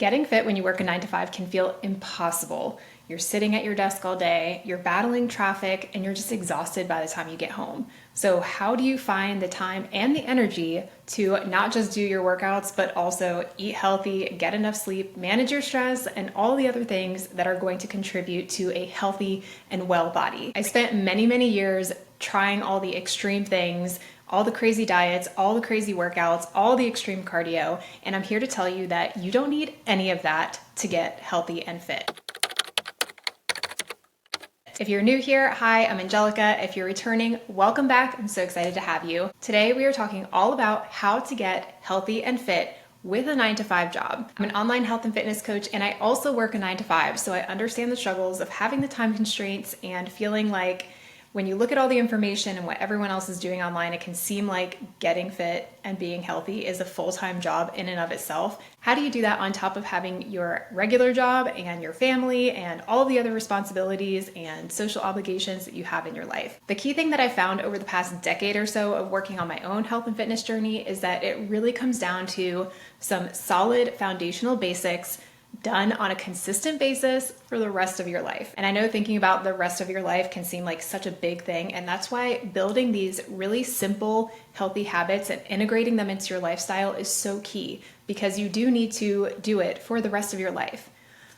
Getting fit when you work a 9 to 5 can feel impossible. You're sitting at your desk all day, you're battling traffic, and you're just exhausted by the time you get home. So how do you find the time and the energy to not just do your workouts, but also eat healthy, get enough sleep, manage your stress, and all the other things that are going to contribute to a healthy and well body? I spent many years trying all the extreme things, all the crazy diets, all the crazy workouts, all the extreme cardio, and I'm here to tell you that you don't need any of that to get healthy and fit. If you're new here, hi, I'm Angelica. If you're returning, welcome back. I'm so excited to have you. Today we are talking all about how to get healthy and fit with a 9 to 5 job. I'm an online health and fitness coach, and I also work a 9 to 5, so I understand the struggles of having the time constraints and feeling like when you look at all the information and what everyone else is doing online, it can seem like getting fit and being healthy is a full-time job in and of itself. How do you do that on top of having your regular job and your family and all of the other responsibilities and social obligations that you have in your life? The key thing that I found over the past decade or so of working on my own health and fitness journey is that it really comes down to some solid foundational basics done on a consistent basis for the rest of your life. And I know thinking about the rest of your life can seem like such a big thing, and that's why building these really simple, healthy habits and integrating them into your lifestyle is so key, because you do need to do it for the rest of your life.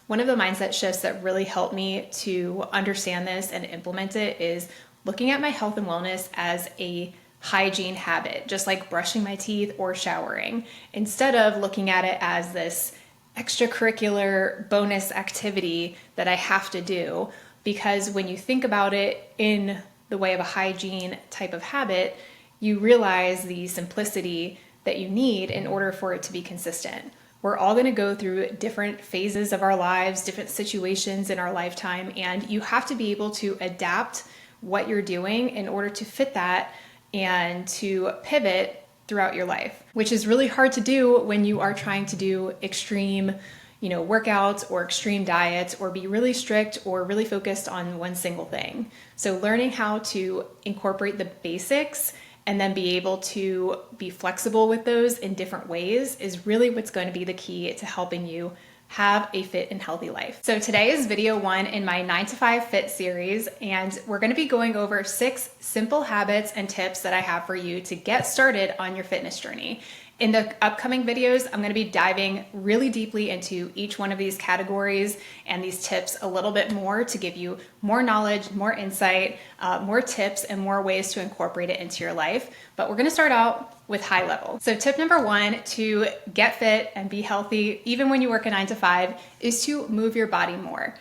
One of the mindset shifts that really helped me to understand this and implement it is looking at my health and wellness as a hygiene habit, just like brushing my teeth or showering, instead of looking at it as this extracurricular bonus activity that I have to do. Because when you think about it in the way of a hygiene type of habit, you realize the simplicity that you need in order for it to be consistent. We're all going to go through different phases of our lives, different situations in our lifetime, and you have to be able to adapt what you're doing in order to fit that and to pivot throughout your life, which is really hard to do when you are trying to do extreme, workouts or extreme diets, or be really strict or really focused on one single thing. So learning how to incorporate the basics and then be able to be flexible with those in different ways is really what's going to be the key to helping you have a fit and healthy life. So today is video 1 in my 9 to 5 fit series, and we're going to be going over 6 simple habits and tips that I have for you to get started on your fitness journey. In the upcoming videos, I'm going to be diving really deeply into each one of these categories and these tips a little bit more to give you more knowledge, more insight, more tips, and more ways to incorporate it into your life. But we're going to start out with high level. So tip number 1 to get fit and be healthy, even when you work a 9 to 5, is to move your body more.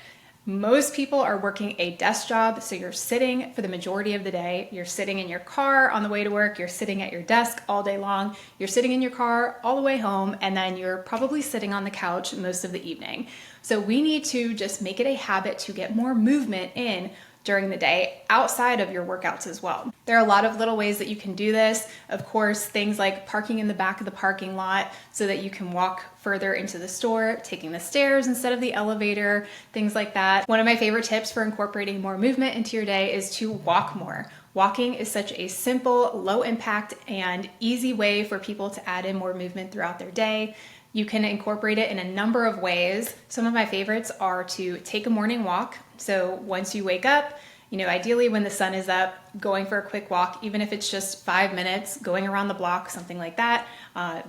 Most people are working a desk job, so you're sitting for the majority of the day. You're sitting in your car on the way to work, you're sitting at your desk all day long, you're sitting in your car all the way home, and then you're probably sitting on the couch most of the evening. So we need to just make it a habit to get more movement in during the day outside of your workouts as well. There are a lot of little ways that you can do this. Of course, things like parking in the back of the parking lot so that you can walk further into the store, taking the stairs instead of the elevator, things like that. One of my favorite tips for incorporating more movement into your day is to walk more. Walking is such a simple, low impact, and easy way for people to add in more movement throughout their day. You can incorporate it in a number of ways. Some of my favorites are to take a morning walk. So once you wake up, ideally when the sun is up, going for a quick walk, even if it's just 5 minutes, going around the block, something like that.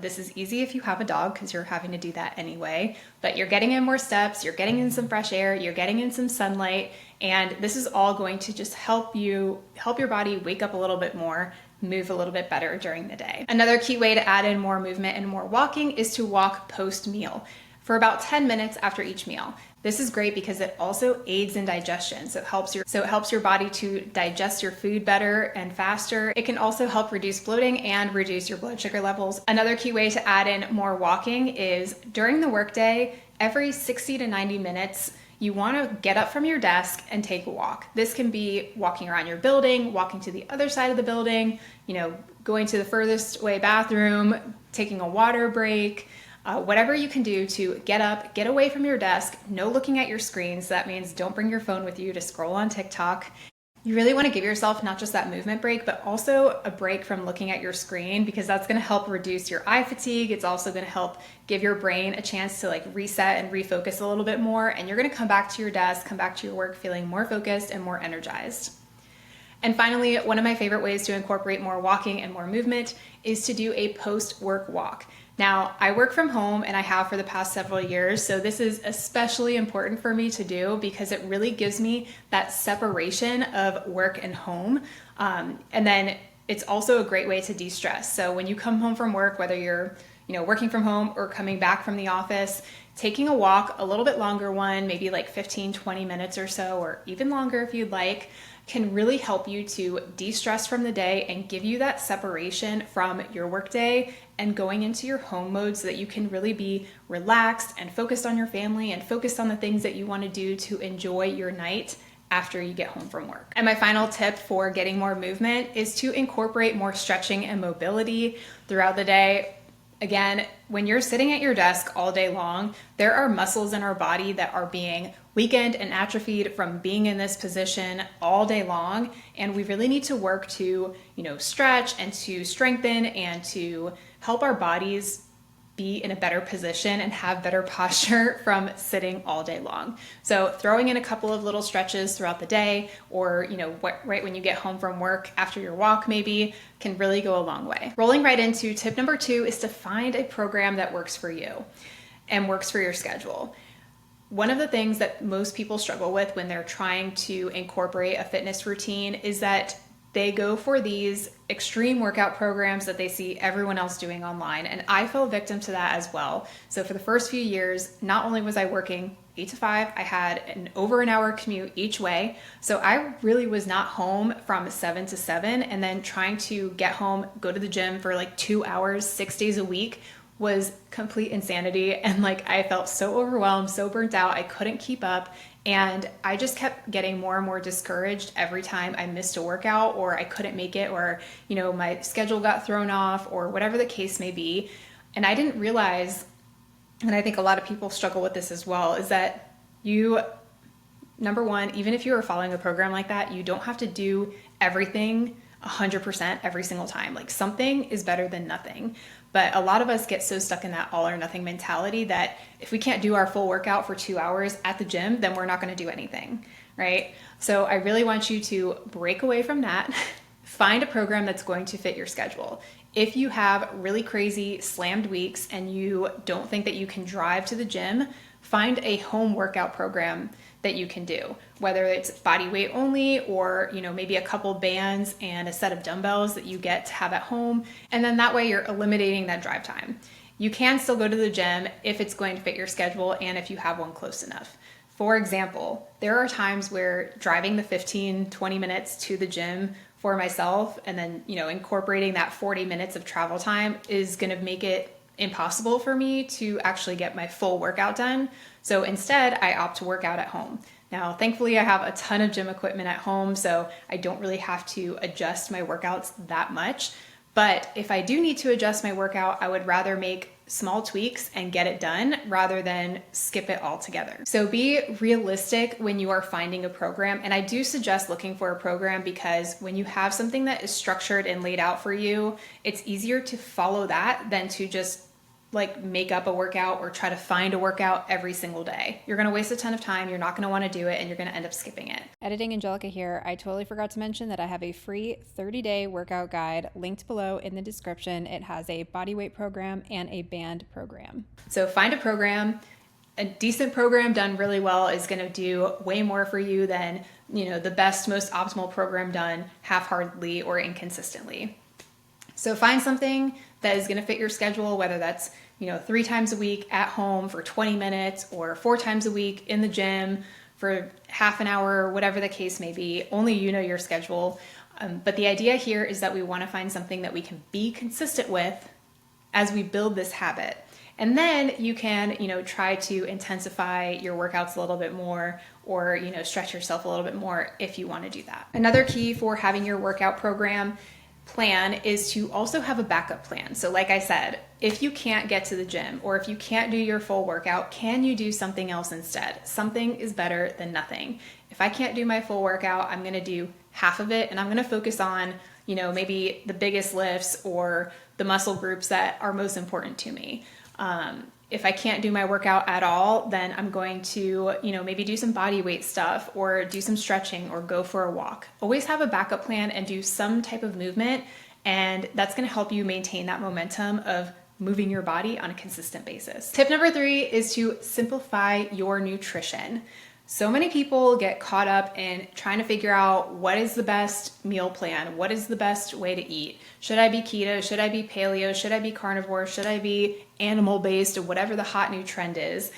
This is easy if you have a dog because you're having to do that anyway, but you're getting in more steps, you're getting in some fresh air, you're getting in some sunlight, and this is all going to just help your body wake up a little bit more, move a little bit better during the day. Another key way to add in more movement and more walking is to walk post-meal for about 10 minutes after each meal. This is great because it also aids in digestion. So it helps your body to digest your food better and faster. It can also help reduce bloating and reduce your blood sugar levels. Another key way to add in more walking is during the workday, every 60 to 90 minutes, you want to get up from your desk and take a walk. This can be walking around your building, walking to the other side of the building, going to the furthest away bathroom, taking a water break, whatever you can do to get up, get away from your desk, no looking at your screens. That means don't bring your phone with you to scroll on TikTok. You really want to give yourself not just that movement break, but also a break from looking at your screen, because that's going to help reduce your eye fatigue. It's also going to help give your brain a chance to like reset and refocus a little bit more. And you're going to come back to your desk, come back to your work feeling more focused and more energized. And finally, one of my favorite ways to incorporate more walking and more movement is to do a post-work walk. Now, I work from home and I have for the past several years, so this is especially important for me to do because it really gives me that separation of work and home. And then it's also a great way to de-stress. So when you come home from work, whether you're working from home or coming back from the office, taking a walk, a little bit longer one, maybe like 15, 20 minutes or so, or even longer if you'd like, can really help you to de-stress from the day and give you that separation from your workday and going into your home mode so that you can really be relaxed and focused on your family and focused on the things that you want to do to enjoy your night after you get home from work. And my final tip for getting more movement is to incorporate more stretching and mobility throughout the day. Again, when you're sitting at your desk all day long, there are muscles in our body that are being weakened and atrophied from being in this position all day long. And we really need to work to, stretch and to strengthen and to help our bodies be in a better position and have better posture from sitting all day long. So throwing in a couple of little stretches throughout the day, or right when you get home from work after your walk maybe, can really go a long way. Rolling right into tip number 2 is to find a program that works for you and works for your schedule. One of the things that most people struggle with when they're trying to incorporate a fitness routine is that they go for these extreme workout programs that they see everyone else doing online. And I fell victim to that as well. So for the first few years, not only was I working 8 to 5, I had over an hour commute each way. So I really was not home from 7 to 7, and then trying to get home, go to the gym for like 2 hours, 6 days a week was complete insanity. And I felt so overwhelmed, so burnt out, I couldn't keep up. And I just kept getting more and more discouraged every time I missed a workout, or I couldn't make it, or, my schedule got thrown off, or whatever the case may be. And I didn't realize, and I think a lot of people struggle with this as well, is that number one, even if you are following a program like that, you don't have to do everything 100% every single time. Something is better than nothing. But a lot of us get so stuck in that all or nothing mentality that if we can't do our full workout for 2 hours at the gym, then we're not going to do anything, right? So I really want you to break away from that. Find a program that's going to fit your schedule. If you have really crazy slammed weeks and you don't think that you can drive to the gym, find a home workout program that you can do, whether it's body weight only, or maybe a couple bands and a set of dumbbells that you get to have at home. And then that way you're eliminating that drive time. You can still go to the gym if it's going to fit your schedule and if you have one close enough. For example, there are times where driving the 15-20 minutes to the gym for myself and then incorporating that 40 minutes of travel time is going to make it impossible for me to actually get my full workout done. So instead, I opt to work out at home. Now, thankfully, I have a ton of gym equipment at home, so I don't really have to adjust my workouts that much. But if I do need to adjust my workout, I would rather make small tweaks and get it done rather than skip it altogether. So be realistic when you are finding a program. And I do suggest looking for a program because when you have something that is structured and laid out for you, it's easier to follow that than to just make up a workout or try to find a workout every single day. You're going to waste a ton of time. You're not going to want to do it and you're going to end up skipping it. Editing Angelica here. I totally forgot to mention that I have a free 30-day workout guide linked below in the description. It has a body weight program and a band program. So find a program. A decent program done really well is going to do way more for you than, the best, most optimal program done half-heartedly or inconsistently. So find something that is going to fit your schedule, whether that's 3 times a week at home for 20 minutes or 4 times a week in the gym for half an hour, whatever the case may be. Only you know your schedule. But the idea here is that we want to find something that we can be consistent with as we build this habit. And then you can, try to intensify your workouts a little bit more or, stretch yourself a little bit more if you want to do that. Another key for having your workout program plan is to also have a backup plan. So like I said, if you can't get to the gym or if you can't do your full workout, can you do something else instead? Something is better than nothing. If I can't do my full workout, I'm going to do half of it and I'm going to focus on, maybe the biggest lifts or the muscle groups that are most important to me. If I can't do my workout at all, then I'm going to, maybe do some body weight stuff or do some stretching or go for a walk. Always have a backup plan and do some type of movement, and that's going to help you maintain that momentum of moving your body on a consistent basis. Tip number 3 is to simplify your nutrition. So many people get caught up in trying to figure out what is the best meal plan, what is the best way to eat. Should I be keto? Should I be paleo? Should I be carnivore? Should I be animal-based or whatever the hot new trend is?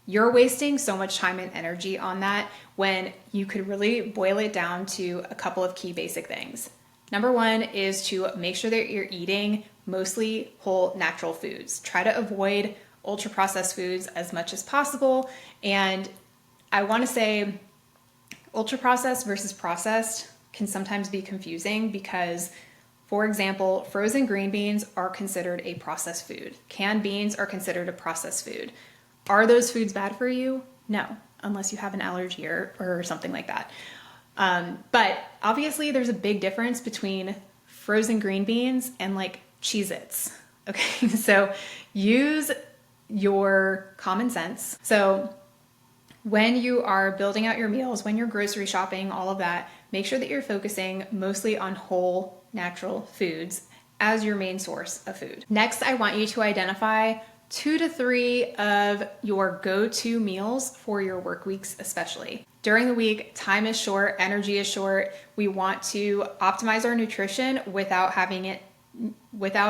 You're wasting so much time and energy on that when you could really boil it down to a couple of key basic things. Number 1 is to make sure that you're eating mostly whole natural foods. Try to avoid ultra-processed foods as much as possible. And I want to say ultra-processed versus processed can sometimes be confusing because, for example, frozen green beans are considered a processed food. Canned beans are considered a processed food. Are those foods bad for you? No, unless you have an allergy or something like that. But obviously there's a big difference between frozen green beans and like Cheez-Its. Okay, so use your common sense. So when you are building out your meals, when you're grocery shopping, all of that, make sure that you're focusing mostly on whole natural foods as your main source of food. Next, I want you to identify 2 to 3 of your go-to meals for your work weeks, especially. During the week, time is short, energy is short. We want to optimize our nutrition without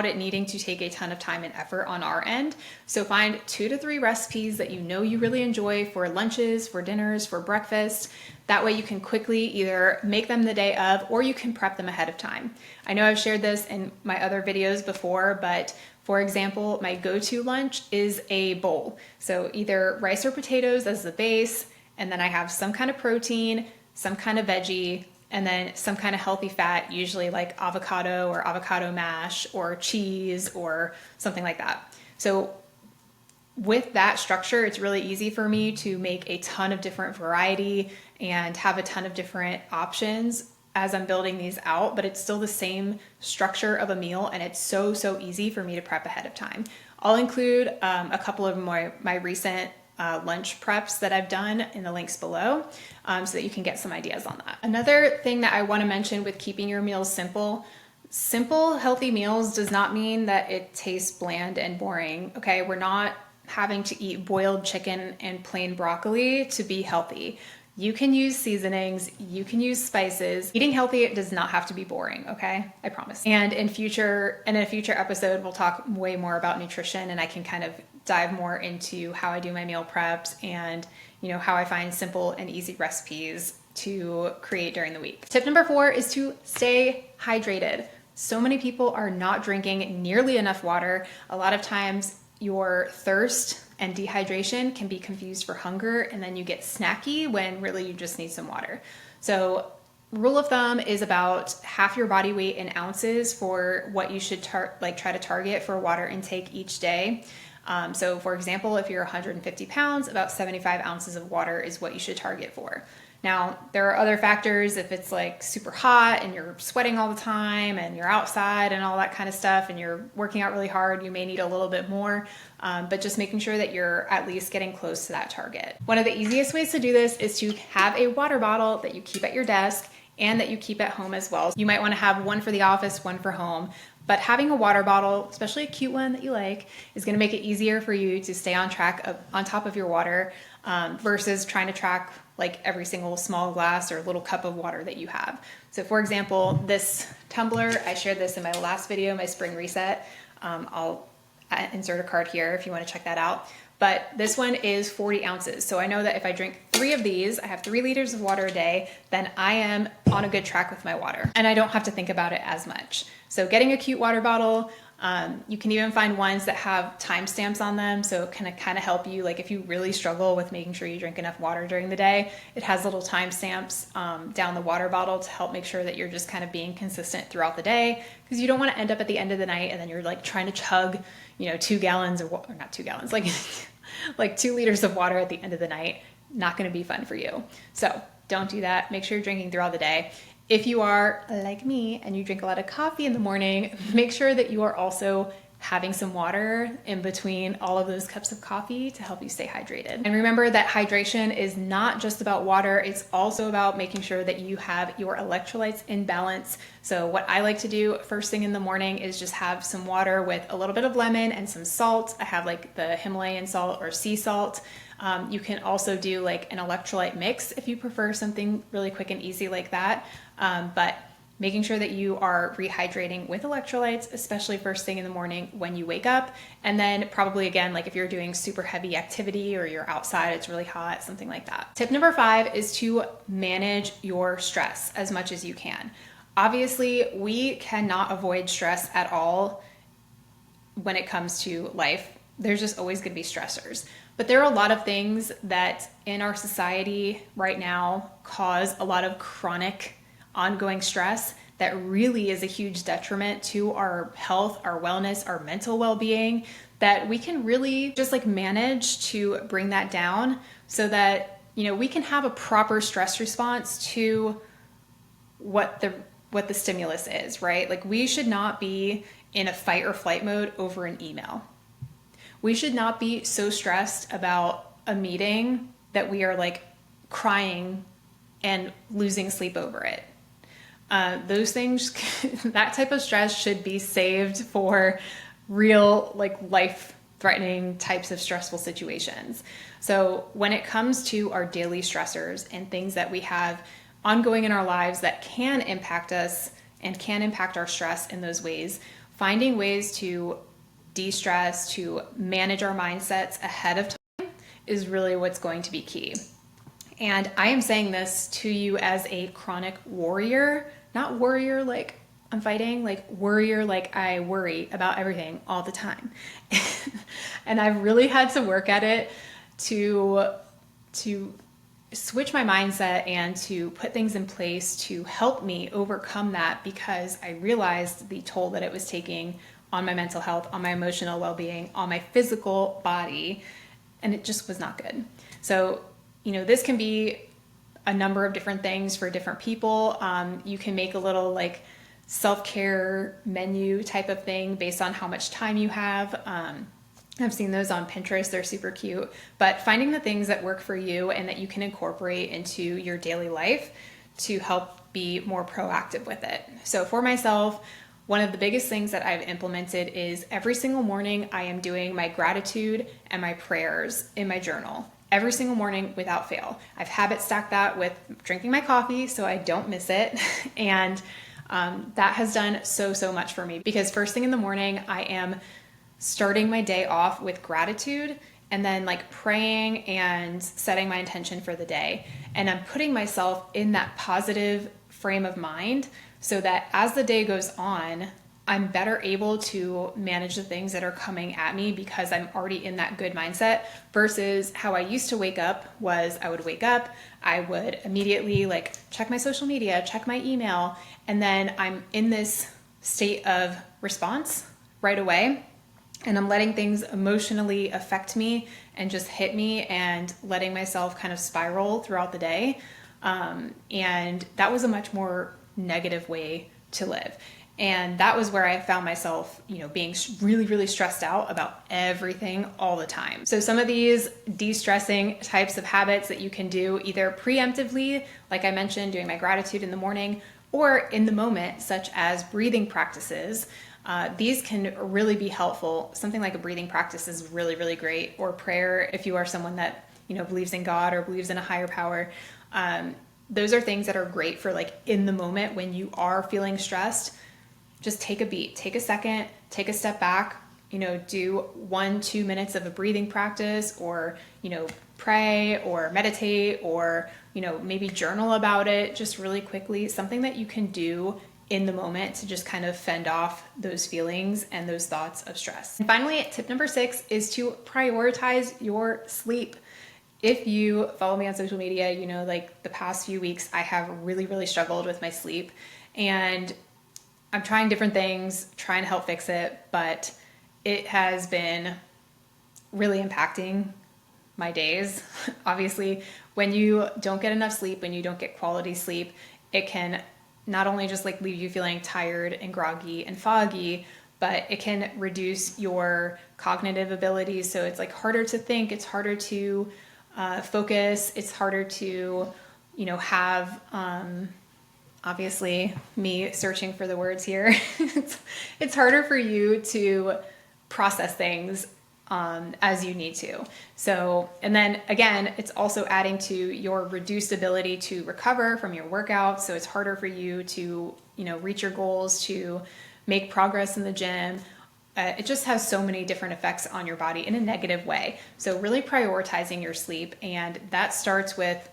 it needing to take a ton of time and effort on our end. So find 2 to 3 recipes that you really enjoy for lunches, for dinners, for breakfast. That way you can quickly either make them the day of or you can prep them ahead of time. I know I've shared this in my other videos before, but for example, my go-to lunch is a bowl. So either rice or potatoes as the base, and then I have some kind of protein, some kind of veggie, and then some kind of healthy fat, usually like avocado or avocado mash or cheese or something like that. So with that structure, it's really easy for me to make a ton of different variety and have a ton of different options as I'm building these out, but it's still the same structure of a meal, and it's so easy for me to prep ahead of time. I'll include a couple of my recent lunch preps that I've done in the links below so that you can get some ideas on that. Another thing that I want to mention with keeping your meals simple, healthy meals does not mean that it tastes bland and boring, okay? We're not having to eat boiled chicken and plain broccoli to be healthy. You can use seasonings, you can use spices. Eating healthy does not have to be boring, okay? I promise. And in a future episode, we'll talk way more about nutrition, and I can kind of dive more into how I do my meal preps and how I find simple and easy recipes to create during the week. Tip number 4 is to stay hydrated. So many people are not drinking nearly enough water. A lot of times your thirst and dehydration can be confused for hunger, and then you get snacky when really you just need some water. So rule of thumb is about half your body weight in ounces for what you should try to target for water intake each day. So for example, if you're 150 pounds, about 75 ounces of water is what you should target for. Now, there are other factors. If it's like super hot and you're sweating all the time and you're outside and all that kind of stuff and you're working out really hard, you may need a little bit more, but just making sure that you're at least getting close to that target. One of the easiest ways to do this is to have a water bottle that you keep at your desk and that you keep at home as well. You might want to have one for the office, one for home, but having a water bottle, especially a cute one that you like, is going to make it easier for you to stay on top of your water versus trying to track like every single small glass or little cup of water that you have. So for example, this tumbler, I shared this in my last video, my spring reset. I'll insert a card here if you want to check that out. But this one is 40 ounces. So I know that if I drink 3 of these, I have 3 liters of water a day, then I am on a good track with my water. And I don't have to think about it as much. So getting a cute water bottle, You can even find ones that have timestamps on them, so it can kind of help you, like if you really struggle with making sure you drink enough water during the day, it has little timestamps down the water bottle to help make sure that you're just kind of being consistent throughout the day, because you don't want to end up at the end of the night and then you're like trying to chug, 2 gallons or not 2 gallons, like like 2 liters of water at the end of the night. Not going to be fun for you. So don't do that. Make sure you're drinking throughout the day. If you are like me and you drink a lot of coffee in the morning, make sure that you are also having some water in between all of those cups of coffee to help you stay hydrated. And remember that hydration is not just about water, it's also about making sure that you have your electrolytes in balance. So what I like to do first thing in the morning is just have some water with a little bit of lemon and some salt. I have like the Himalayan salt or sea salt. You can also do like an electrolyte mix if you prefer something really quick and easy like that. But making sure that you are rehydrating with electrolytes, especially first thing in the morning when you wake up. And then probably again, like if you're doing super heavy activity or you're outside, it's really hot, something like that. Tip number 5 is to manage your stress as much as you can. Obviously, we cannot avoid stress at all when it comes to life. There's just always going to be stressors. But there are a lot of things that in our society right now cause a lot of chronic ongoing stress that really is a huge detriment to our health, our wellness, our mental well-being, that we can really just like manage to bring that down so that, we can have a proper stress response to what the stimulus is, right? Like we should not be in a fight or flight mode over an email. We should not be so stressed about a meeting that we are like crying and losing sleep over it. Those things, that type of stress should be saved for real, like life-threatening types of stressful situations. So when it comes to our daily stressors and things that we have ongoing in our lives that can impact us and can impact our stress in those ways, finding ways to de-stress, to manage our mindsets ahead of time is really what's going to be key. And I am saying this to you as a chronic warrior, not warrior like I'm fighting, like warrior like I worry about everything all the time. And I've really had to work at it to switch my mindset and to put things in place to help me overcome that, because I realized the toll that it was taking on my mental health, on my emotional well-being, on my physical body, and it just was not good. So, this can be a number of different things for different people. You can make a little like self-care menu type of thing based on how much time you have. I've seen those on Pinterest. They're super cute. But finding the things that work for you and that you can incorporate into your daily life to help be more proactive with it. So for myself, one of the biggest things that I've implemented is every single morning I am doing my gratitude and my prayers in my journal. Every single morning without fail. I've habit stacked that with drinking my coffee so I don't miss it. And that has done so much for me, because first thing in the morning, I am starting my day off with gratitude and then like praying and setting my intention for the day. And I'm putting myself in that positive frame of mind so that as the day goes on, I'm better able to manage the things that are coming at me because I'm already in that good mindset, versus how I used to wake up was I would wake up, I would immediately like check my social media, check my email, and then I'm in this state of response right away. And I'm letting things emotionally affect me and just hit me and letting myself kind of spiral throughout the day. And that was a much more negative way to live. And that was where I found myself, being really stressed out about everything all the time. So some of these de-stressing types of habits that you can do either preemptively, like I mentioned, doing my gratitude in the morning, or in the moment, such as breathing practices. These can really be helpful. Something like a breathing practice is really great, or prayer if you are someone that, believes in God or believes in a higher power. Those are things that are great for like in the moment when you are feeling stressed. Just take a beat, take a second, take a step back, do 1-2 minutes of a breathing practice, or, pray or meditate, or, maybe journal about it just really quickly. Something that you can do in the moment to just kind of fend off those feelings and those thoughts of stress. And finally, tip number 6 is to prioritize your sleep. If you follow me on social media, you know, like the past few weeks, I have really struggled with my sleep, and I'm trying different things, trying to help fix it, but it has been really impacting my days. Obviously, when you don't get enough sleep, when you don't get quality sleep, it can not only just like leave you feeling tired and groggy and foggy, but it can reduce your cognitive abilities. So it's like harder to think, it's harder to focus, it's harder to, you know, have, obviously me searching for the words here. It's harder for you to process things as you need to. So, and then again, it's also adding to your reduced ability to recover from your workout. So it's harder for you to, you know, reach your goals, to make progress in the gym. It just has so many different effects on your body in a negative way. So really prioritizing your sleep. And that starts with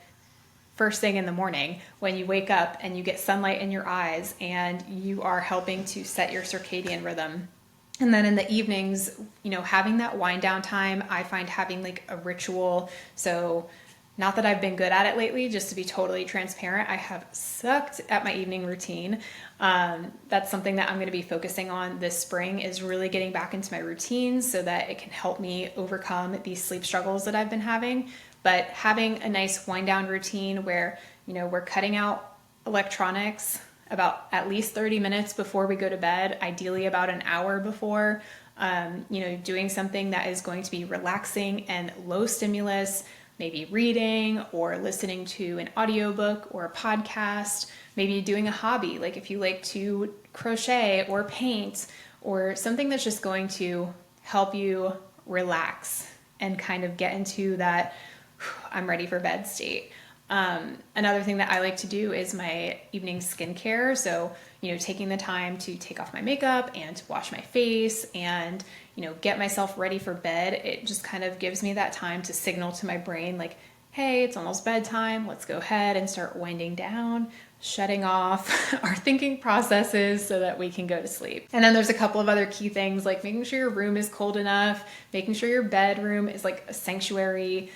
first thing in the morning when you wake up and you get sunlight in your eyes and you are helping to set your circadian rhythm. And then in the evenings, you know, having that wind down time, I find having like a ritual. So not that I've been good at it lately, just to be totally transparent, I have sucked at my evening routine. That's something that I'm going to be focusing on this spring, is really getting back into my routines so that it can help me overcome these sleep struggles that I've been having. But having a nice wind down routine where, you know, we're cutting out electronics about at least 30 minutes before we go to bed, ideally about an hour before, you know, doing something that is going to be relaxing and low stimulus, maybe reading or listening to an audiobook or a podcast, maybe doing a hobby, like if you like to crochet or paint, or something that's just going to help you relax and kind of get into that I'm ready for bed state. Another thing that I like to do is my evening skincare. So, you know, taking the time to take off my makeup and to wash my face and, you know, get myself ready for bed. It just kind of gives me that time to signal to my brain, like, hey, it's almost bedtime. Let's go ahead and start winding down, shutting off our thinking processes so that we can go to sleep. And then there's a couple of other key things, like making sure your room is cold enough, making sure your bedroom is like a sanctuary.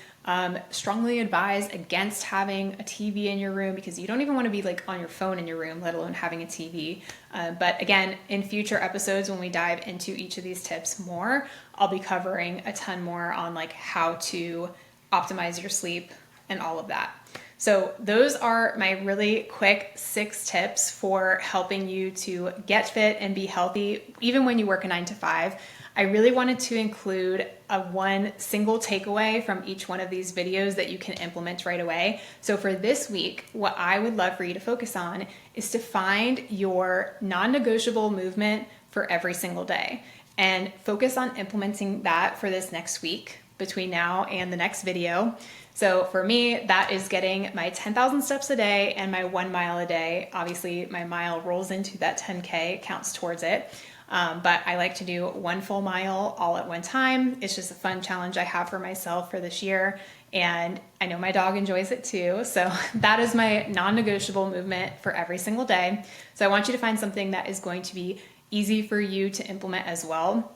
Strongly advise against having a TV in your room, because you don't even want to be like on your phone in your room, let alone having a TV. But again, in future episodes, when we dive into each of these tips more, I'll be covering a ton more on like how to optimize your sleep and all of that. So those are my really quick 6 tips for helping you to get fit and be healthy, even when you work a 9-to-5. I really wanted to include one single takeaway from each one of these videos that you can implement right away. So for this week, what I would love for you to focus on is to find your non-negotiable movement for every single day and focus on implementing that for this next week between now and the next video. So for me, that is getting my 10,000 steps a day and my 1 mile a day. Obviously, my mile rolls into that 10K, counts towards it. But I like to do 1 full mile all at one time. It's just a fun challenge I have for myself for this year. And I know my dog enjoys it too. So that is my non-negotiable movement for every single day. So I want you to find something that is going to be easy for you to implement as well.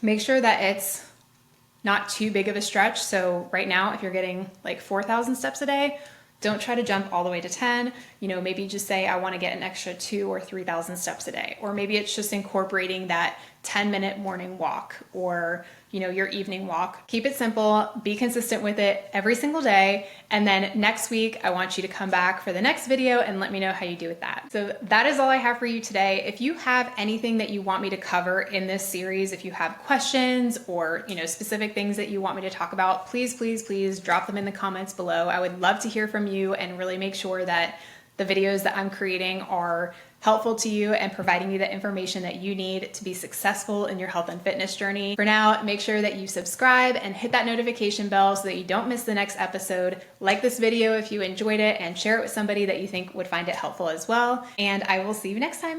Make sure that it's not too big of a stretch. So right now, if you're getting like 4,000 steps a day, don't try to jump all the way to 10. You know, maybe just say, I want to get an extra 2,000 or 3,000 steps a day. Or maybe it's just incorporating that 10-minute morning walk or, you know, your evening walk. Keep it simple, be consistent with it every single day. And then next week, I want you to come back for the next video and let me know how you do with that. So that is all I have for you today. If you have anything that you want me to cover in this series, if you have questions or, you know, specific things that you want me to talk about, please drop them in the comments below. I would love to hear from you and really make sure that the videos that I'm creating are helpful to you and providing you the information that you need to be successful in your health and fitness journey. For now, make sure that you subscribe and hit that notification bell so that you don't miss the next episode. Like this video if you enjoyed it and share it with somebody that you think would find it helpful as well. And I will see you next time.